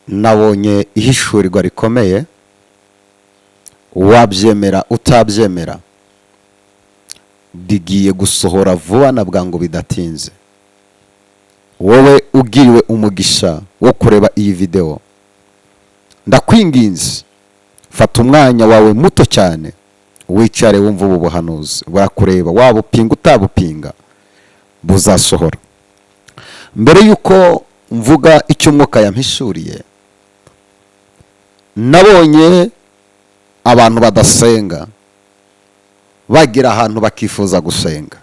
nabonye ihishurirwa rikomeye, wabyemera utabyemera digiye gusohora vuba na bwangu bidatinze. Wowe ugiriwe umugisha wo kureba iyi video, ndakwinginze fata umwanya wawe muto cyane wicare wumva ubu buhanuzi burakureba, waba upinga utabupinga buzasohora. Mbere yuko mvuga icyo umwuka yampishuriye, nabonye abantu badasenga bagira ahantu bakifuza gusenga.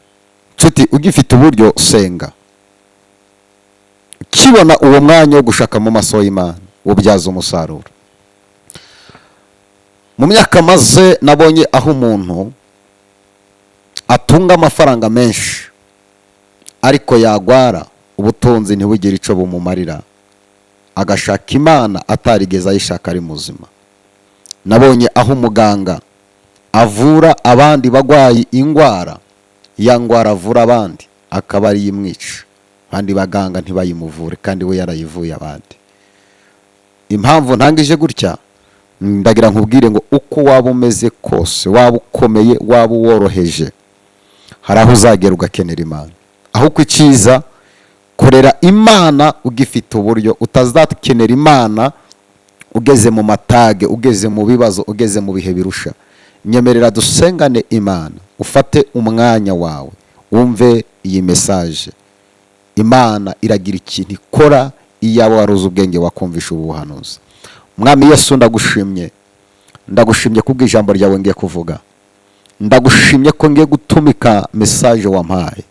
Nshuti, ugifite uburyo senga, kibona uwo mwanya wo gushaka mu maso y'Imana ubyaza umusaruro. Mu myaka maze nabonye aho umuntu atunga amafaranga menshi ariko yagwara ubutunzi ntibugire ico bumumarira, agashaka Imana atarigeze ayishaka ari muzima. Nabonye aho umuganga avura abandi bagwayi ingwara, ya ngwara avura abandi akaba ari yimwica, abandi baganga ntibayimuvure kandi we yarayivuye abandi. Impamvu ntangije gutya, ndagira nkubwire ngo uko waba umeze kose, waba ukomeye, waba woroheje, hari aho uzagera ugakenera Imana. Aho kwiciza korera Imana ugifite uburyo, utazakenera Imana ugeze mu matage, ugeze mu bibazo, ugeze mu bihe birusha. Nyemerera dusengane Imana, ufate umwanya wawe wumve iyi message. Imana iragira ikintu ikora iyo waruze ubwenge wakumvisha ubuhanuzi. Mwami Yesu, ndagushimye kubw'ijambo ryawe ngiye kuvuga. Ndagushimye ko ngiye gutumika message wampaye.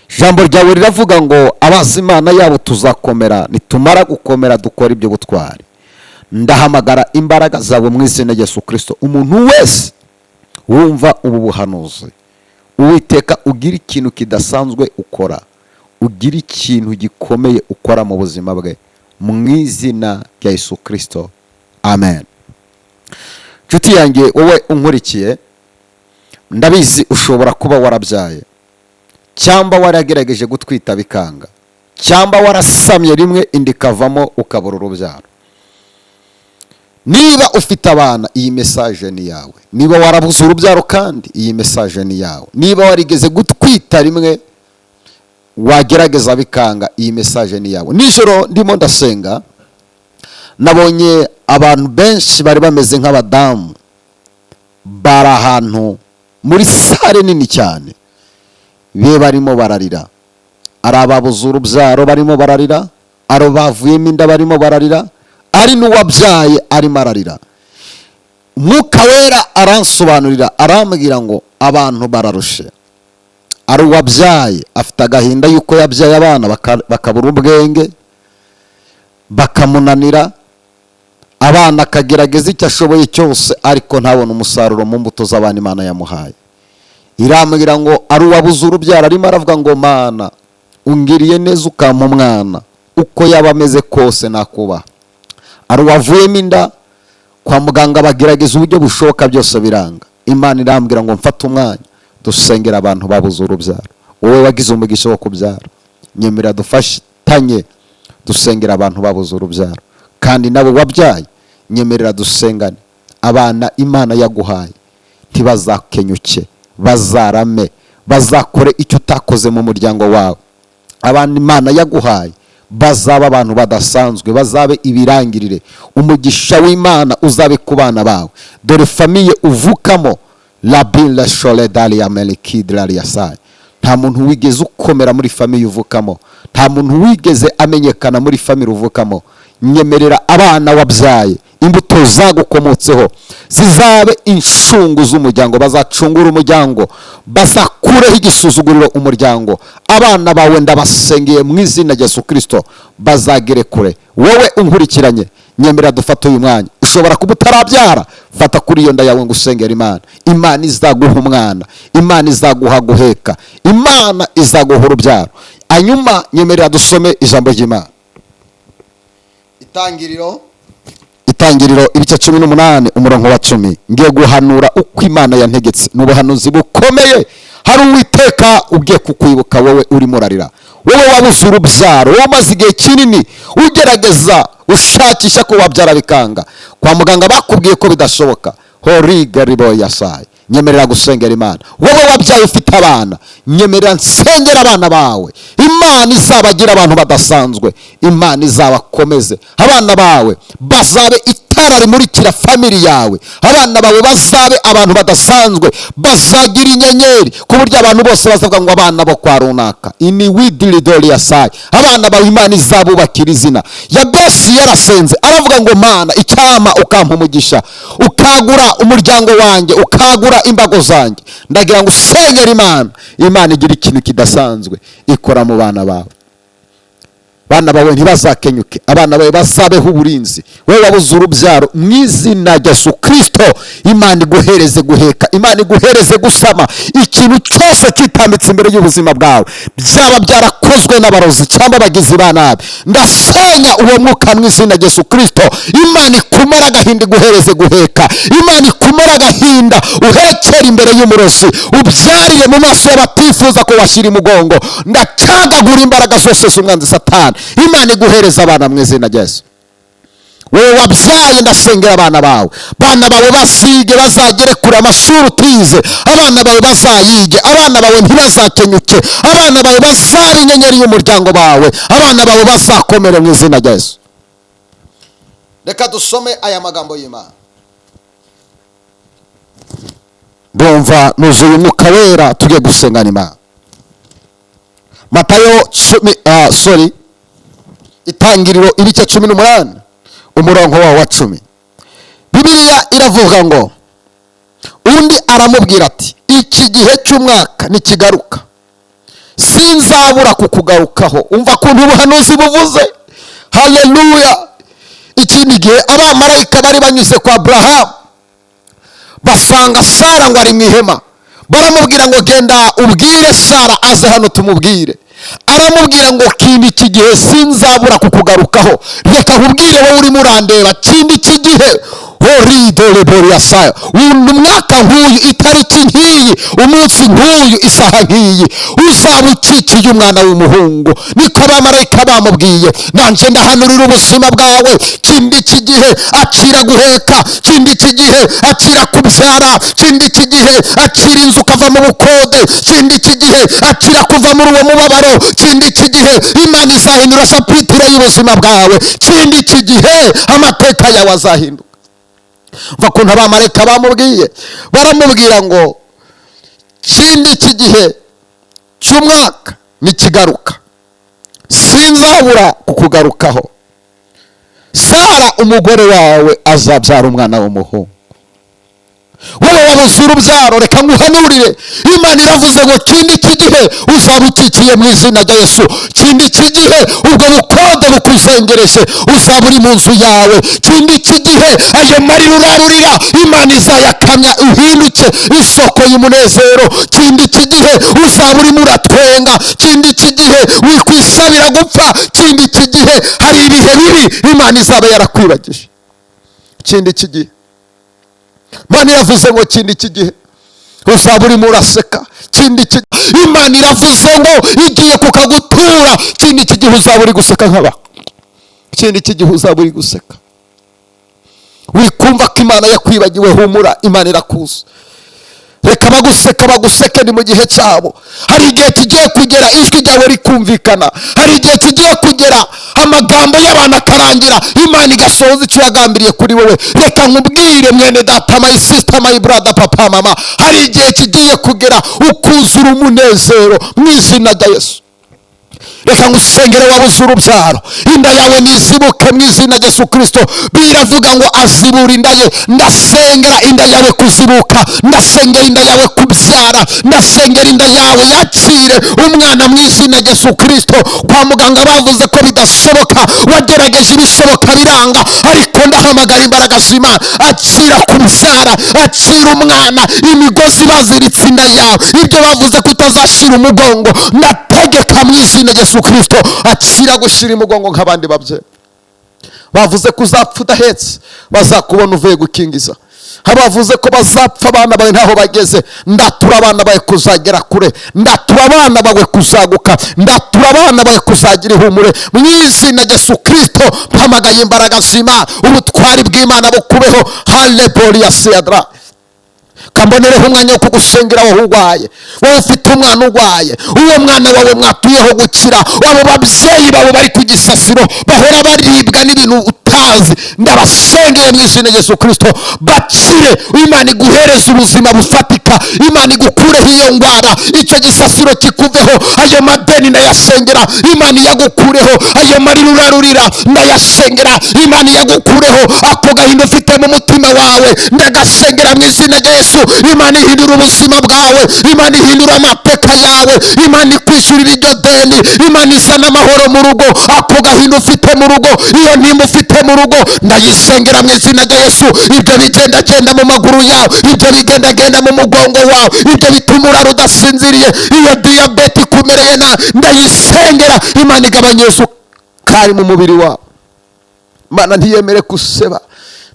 Ijambo ryawe riravuga ngo abazi Imana yabo tuzakomera, nitumara gukomera dukora ibyo gutwara. Ndahamagara imbaraga zawe mu izina rya Yesu Kristo. Umuntu wese wumva ubu buhanuzi, Uwiteka ugira ikintu kidasanzwe ukora, ugira ikintu gikomeye ukora mu buzima bwe, mu izina rya Yesu Kristo, amen. Nshuti yanjye, wowe unkurikiye, ndabizi ushobora kuba warabyaye, cyangwa waragerageje gutwita bikanga, cyangwa warasamye rimwe indi kavamo ukabura urubyaro. Niba ufite abana, iyi message ni yawe. Niba warabuze urubyaro kandi iyi message ni yawe. Niba warigeze gutwita rimwe wagerageza bikanga, iyi message ni yawe. Nijoro ndimo ndasenga, nabonye abantu benshi bari bameze nk'abadamu, bari ahantu muri sare nini cyane, be barimo bararira. Ari ababuze urubyaro barimo bararira, ari bavuyemo inda barimo bararira, ari n'uwabyaye arimo ararira. Umwuka Wera aransobanurira, arambwira ngo abantu bararushe. Ari uwabyaye afite agahinda yuko yabyaye abana bakabura ubwenge, bakamunanira, abana akagerageza icyo ashoboye cyose ariko ntabone umusaruro mu mbuto z'abana Imana yamuhaye. Irambwira ngo ari uwabuze urubyaro arimo aravuga ngo Mana ungiriye neza ukampa umwana, uko yaba ameze kose nakubaha. Ari uwavuyemo inda, kwa muganga bagerageza uburyo bushoboka byose biranga. Imana irambwira ngo mfate umwanya dusengera abantu babuze urubyaro. Wowe wagize umugisha wo kubyara, nyemerera dufashanye dusengera abantu babuze urubyaro. Kandi nawe wabyaye, nyemerera dusengane. Abana Imana yaguhaye ntibazakenyuke, bazarame, bazakore icyo utakoze mu muryango wawe. Abana Imana yaguhaye bazaba abantu badasanzwe, bazabe ibirangirire. Umugisha w'Imana uzabe ku bana bawe. Dore famiye uvukamo, labila sholedali ya melikidlali ya sai. Nta muntu wigeze ukomera muri famiye uvukamo, nta muntu wigeze amenyekana muri famiye uvukamo. Nyemerera abana wabyaye, imbuto zagukomotseho zizabe inshungu z'umuryango, bazacungura umuryango, bazakureho igisuzuguriro umuryango. Abana bawe ndabasengeye mu izina rya Yesu Kristo, bazagere kure. Wowe unkurikiranye, nyemerera dufate uyu mwanya. Ushobora kuba utarabyara, fata kuri iyo nda yawe ngo usengere Imana. Imana izaguha umwana, Imana izaguha guheka, Imana izaguha urubyaro. Hanyuma nyemerera dusome ijambo ry'Imana. Itangiriro ibice 18 umurongo wa 10. Ngiye guhanura uko Imana yantegetse. N'ubuhanuzi bukomeye. Hari Uwiteka ugiye kukwibuka wowe uri murarira. wowe wabuze urubyaro, wowe umaze igihe kinini ugerageza ushakisha ko wabyara bikanga, kwa muganga bakubwiye ko bidashoboka, horiga ribo yasaye, nyemerera gusengera Imana. Wowe wabyaye ufite abana, nyemerera nsengera abana bawe, Imana izabagira abantu badasanzwe, Imana izabakomeze, abana bawe bazabe itara rimurikira family yawe, abana bawe bazabe abantu badasanzwe, bazagira inyenyeri ku buryo abantu bose bazavuga ngo abana bo kwa runaka, ini widilidoli yasaye. Abana bawe Imana izabubakira izina. Yabesi yarasenze aravuga ngo Mana, icyama ukampa umugisha, ukagura umuryango wanjye, ukagura imbago zanjye, ndagira ngo usengere Imana, Imana igira ikintu kidasanzwe ikora mu bana bawe. Bana bawe ntibazakenyuke, abana bawe bazabeho uburinzi. Wewe wabuze urubyaro, mu izina rya Yesu Kristo Imana iguhereze guheka, Imana iguhereze gusama. Ikintu cyose kitambitse imbere y'ubuzima bwawe, byaba byarakozwe n'abarozi cyangwa abagizi ba nabi, ndasenya uwo mwuka mu izina rya Yesu Kristo. Imana ikumara agahinda iguhereze guheka, Imana ikumara agahinda uhekera imbere y'umurozi, ubyarire mu maso y'abatifuza ko washyira imugongo. Ndacagagura imbaraga zose z'umwanzi Satani, Imana iguhereza abana mu izina rya Yesu. Wowe wabyaye ndasengera abana bawe, abana bawe basige, bazagere kure amashuri utize, abana bawe bazayige, abana bawe ntibazakenyuke, abana bawe bazabe inyenyeri y'umuryango bawe, abana bawe bazakomere mu izina rya Yesu. Reka dusome aya magambo y'Imana. Ndumva nuzuye umwuka wera, tugiye gusengana Imana. Matayo Itangiriro ibice 18 umurongo wa 10. Bibiliya iravuga ngo undi aramubwira ati, iki gihe cy'umwaka nikigaruka sinzabura kukugarukaho. Umva kuntu ubuhanuzi buvuze. Haleluya. Ikindi gihe abamarayika bari banyuze kwa Abrahamu, basanga Sara ngo ari mu ihema, baramubwira ngo genda ubwire Sara aze hano tumubwire. Aramubwira ngo kindi iki gihe sinzabura kukugarukaho, reka nkubwire wowe urimo urandeba, kindi iki gihe horidole bori yasaya, umwaka nk'uyu, itariki nk'iyi, umunsi nk'uyu, isaha nk'iyi, uzaba ukikiye umwana w'umuhungu. Niko abamarayika bamubwiye. Nanje ndahanurira ubuzima bwawe, kindi iki gihe akira guheka, kindi iki gihe akira kubyara, kindi iki gihe akira inzu ukava mu bukode, kindi iki gihe akira kuva muri uwo mubabaro, kindi iki gihe Imana izahindura sapitire y'ubuzima bwawe, kindi iki gihe amateka yawe azahinduka. Mva kuntu abamarayika bamubwiye, baramubwira ngo kindi iki gihe cy'umwaka nikigaruka sinzabura kukugarukaho. Sara umugore wawe azabyara umwana w'umuhungu. Wowe wabuze urubyaro, reka nguhanurire, Imana iravuze ngo kindi iki gihe uzaba ukikiye mu izina rya Yesu. Kindi iki gihe ubwo bukode bukuzengereje uzaba uri mu nzu yawe. Kindi iki gihe ayo marira urarurira Imana izayakamya uhinduke isoko y'umunezero. Kindi iki gihe uzaba urimo uratwenga. Kindi iki gihe wikwisabira gupfa. Kindi iki gihe hari ibihe bibi Imana izaba yarakwibagije. Kindi iki gihe Imana iravuze ngo kindi iki gihe uzaba urimo uraseka. Kindi iki Imana iravuze ngo igiye kukagutura. Kindi iki gihe uzaba uri guseka nk'aba. Kindi iki gihe uzaba uri guseka. Wikumva ko Imana yakwibagiwe, humura, Imana irakuzi. Reka baguseke ni mu gihe cyabo. Hari igihe kigiye kugera ijwi ryawe rikumvikana, hari igihe kigiye kugera amagambo y'abantu akarangira, Imana igasohoza icyo yagambiriye kuri wowe. Reka nkubwire mwene data, my sister, my brother, papa, mama, hari igihe kigiye kugera ukuzura umunezero mu izina rya Yesu. Reka ngusengere wabuze urubyaro, inda yawe nizibuke mu izina rya Yesu Kristo. Biravuga ngo azibura inda ye. Ndasengera inda yawe kuzibuka, ndasengera inda yawe kubyara, ndasengera inda yawe yakire umwana mu izina rya Yesu Kristo. Kwa muganga bavuze ko bidashoboka, wagerageje ibishoboka biranga, ariko ndahamagara imbaraga z'Imana, akira kubyara, akira umwana. Imigozi baziritse inda yawe, ibyo bavuze ko utazashira umugongo, ndategeka mu izina rya Yesu Kristo, akira gushira umugongo nk'abandi babyeyi. Bavuze ko uzapfa udahetse, bazakubona uvuye gukingiza. abavuze ko bazapfa abana bawe ntaho bageze, ndatura abana bawe kuzagera kure, ndatura abana bawe kuzaguka, ndatura abana bawe kuzagira ihumure mu izina rya Yesu Kristo. mpamagaye imbaraga z'Imana, ubutwari bw'Imana bukubeho. Hallelujah Cedra. kambonereho umwanya wo kugusengera wowe urwaye, wowe ufite umwana urwaye, uwo mwana wawe mwatuyeho gukira, abo babyeyi bawe bari ku gisasiro bahora baribwa n'ibintu utazi, ndabasengeye mu izina rya Yesu Kristo bakire. Imana iguhereza ubuzima bufatika, Imana igukureho iyo ndwara, icyo gisasiro kikuveho, ayo madeni ndayasengera Imana iyagukureho, ayo marira urarurira ndayasengera Imana iyagukureho, ako gahinda ufite mu mutima wawe ndagasengera mu izina rya Yesu. Imana ihindura ubuzima bwawe, Imana ihindura amateka yawe, Imana ikwishyurira iryo deni, Imana izana amahoro mu rugo, ako gahinda ufite mu rugo, iyo ntimba ufite mu rugo ndayisengera mu izina rya Yesu. Ibyo bigendagenda mu maguru yawe, ibyo bigendagenda mu mugongo wawe, ibyo bituma urara udasinziriye, iyo diyabete ikumereye nabi ndayisengera Imana igabanya isukari mu mubiri wawe. Imana ntiyemere guseba,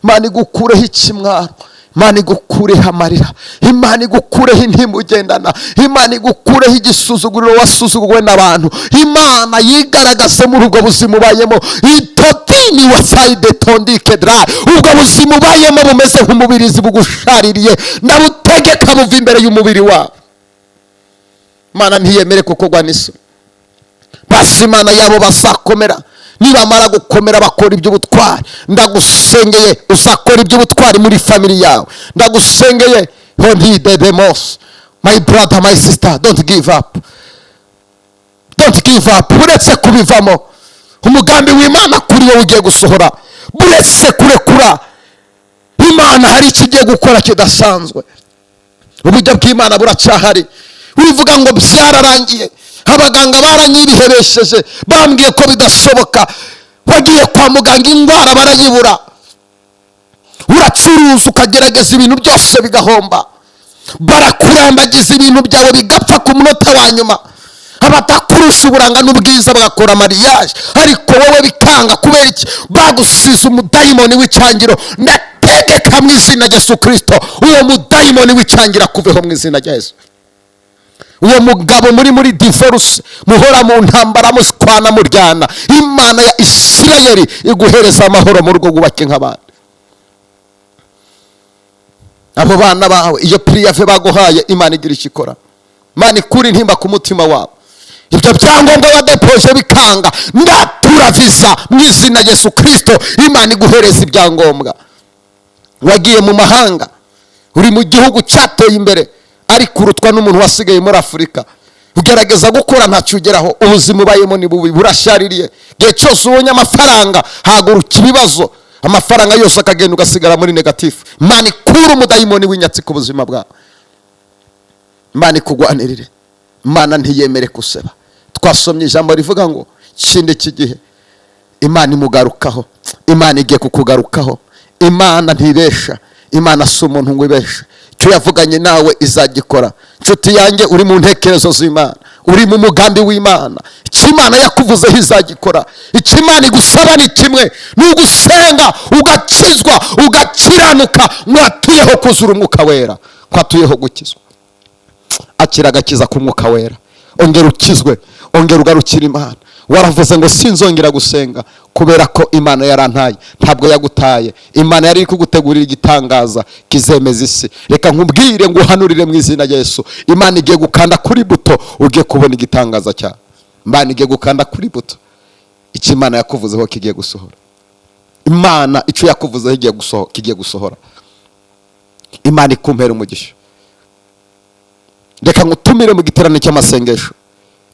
Imana igukureho ikimwaro, Imana igukureho amarira, Imana igukureho intimba ugendana, Imana igukureho igisuzuguriro wasuzuguwe n'abantu, Imana yigaragaze muri ubwo buzima ubayemo. Itotini wasayide tondike dra, ubwo buzima ubayemo bumeze nk'umubirizi bugushaririye, ndabutegeka buva imbere y'umubiri wawe. Imana ntiyemere kukugwa n'isoni. Basi Imana yabo bazakomera, nibamara gukomera bakora iby'ubutwari, ndagusengeye uzakora iby'ubutwari muri family yawe. Ndagusengeye hondi debemos, my brother my sister, don't give up, don't give up. Buretse kubivamo, umugambi w'Imana kuri wowe ugiye gusohora, buretse kurekura Imana hari ikigiye gukora kidasanzwe. Uburyo bw'Imana buracyahari. Urivuga ngo byararangiye, abaganga baranyibihebesheje bambwiye ko bidashoboka, wagiye kwa muganga indwara barayibura, uracuruza ukagerageza ibintu byose bigahomba, barakurambagiza ibintu byawe bigapfa ku munota wa nyuma, abatakurusha uburanga n'ubwiza bagakora mariage, ariko wowe bikanga. kubera iki? bagusize umudayimoni w'icyangiro. ndategeka mu izina rya Yesu Kristo uwo mudayimoni w'icyangiro kuveho mu izina rya Yesu. uwo mugabo muri divorce, muhora mu ntambara musikwana muryana, Imana ya Isirayeli iguhereza amahoro mu rugo gubake nk'abandi. abo bana bawe iyo priyave baguhaye, Imana igira ikikora, Imana ikura intimba ku mutima wawe. ibyo byangombwa wadepoje bikanga, ndatura visa mu izina rya Yesu Kristo, Imana iguhereza ibyangombwa. wagiye mu mahanga, uri mu gihugu cyateye imbere, ariko urutwa n'umuntu wasigaye muri Afurika, ugerageza gukora ntacyo ugeraho, ubuzima ubayemo ni bubi burashaririye. igihe cyose ubonye amafaranga haguruka ibibazo, amafaranga yose akagenda ugasigara muri negatifu. Imana ikura umudayimoni w'inyatsi ku buzima bwawe, Imana ikugwanirire, Imana ntiyemere guseba. twasomye ijambo rivuga ngo kindi kigihe Imana imugarukaho, Imana igiye kukugarukaho. Imana ntibesha, Imana si umuntu ngo ibeshe, icyo yavuganye nawe izagikora. nshuti yanjye, uri mu ntekerezo z'Imana, uri mu mugambi w'Imana, icyo Imana yakuvuzeho izagikora. icyo Imana igusaba ni kimwe, ni ugusenga ugakizwa ugakiranuka, mwatuyeho kuzura umwuka wera, kwatuyeho gukizwa. akira agakiza ku mwuka wera, ongera ukizwe, ongera ugarukira Imana. waravuze ngo sinzongera gusenga kubera ko Imana yarantaye. ntabwo yagutaye, Imana yari kugutegurira igitangaza kizemeza isi. reka nkubwire ngo uhanurire mu izina rya Yesu, Imana igiye gukanda kuri buto, ugiye kubona igitangaza cyawe. Imana igiye gukanda kuri buto, icyo Imana yakuvuzeho kigiye gusohora. Imana icyo yakuvuzeho kigiye gusohora. Imana ikumpera umugisha. reka ngutumire mu giterane cy'amasengesho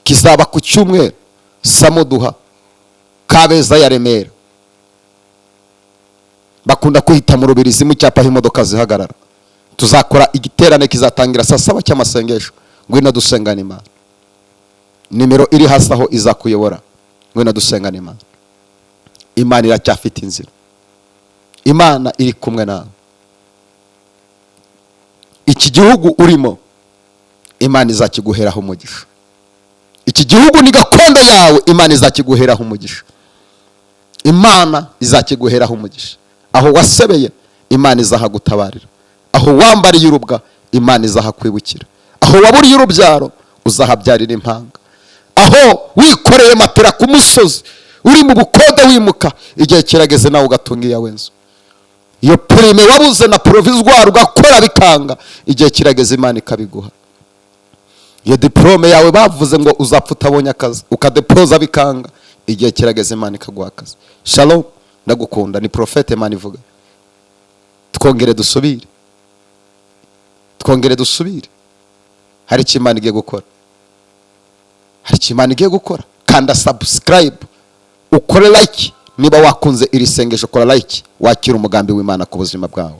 kizaba ku cyumweru Samuduha Kabeza ya Remera. bakunda kuhita mu Rubirizi mu cyapa imodoka zihagarara. tuzakora igiterane kizatangira saa 7 cy'amasengesho. ngwino dusengana Imana. nimero iri hasi aho izakuyobora, ngwino dusengana Imana. Imana iracyafite inzira, Imana iri kumwe nawe. iki gihugu urimo, Imana izakiguheraho umugisha. iki gihugu ni gakondo yawe, Imana izakiguheraho umugisha. Imana izakiguheraho umugisha. aho wasebeye, Imana izahagutabarira. Aho wambariye urubwa, Imana izahakwibukira. Aho waburiye urubyaro, uzahabyarira impanga. Aho wikoreye matera ku musozi, uri mu bukode wimuka, igihe kirageze nawe ugatunga iyawe nzu. Iyo prime wabuze na provisoire ugakora bikanga, igihe kirageze Imana ikabiguha. Iyo diplome yawe bavuze ngo uzapfa utabonye akazi, ukadepoza bikanga, igihe kirageze Imana ikaguha akazi. Shalom, ndagukunda. Ni Prophete Imana ivuga. Twongere dusubire. Hari icyo Imana igiye gukora. Kanda subscribe, ukore like. Niba wakunze iri sengesho, kora like, wakira umugambi w'Imana ku buzima bwawe.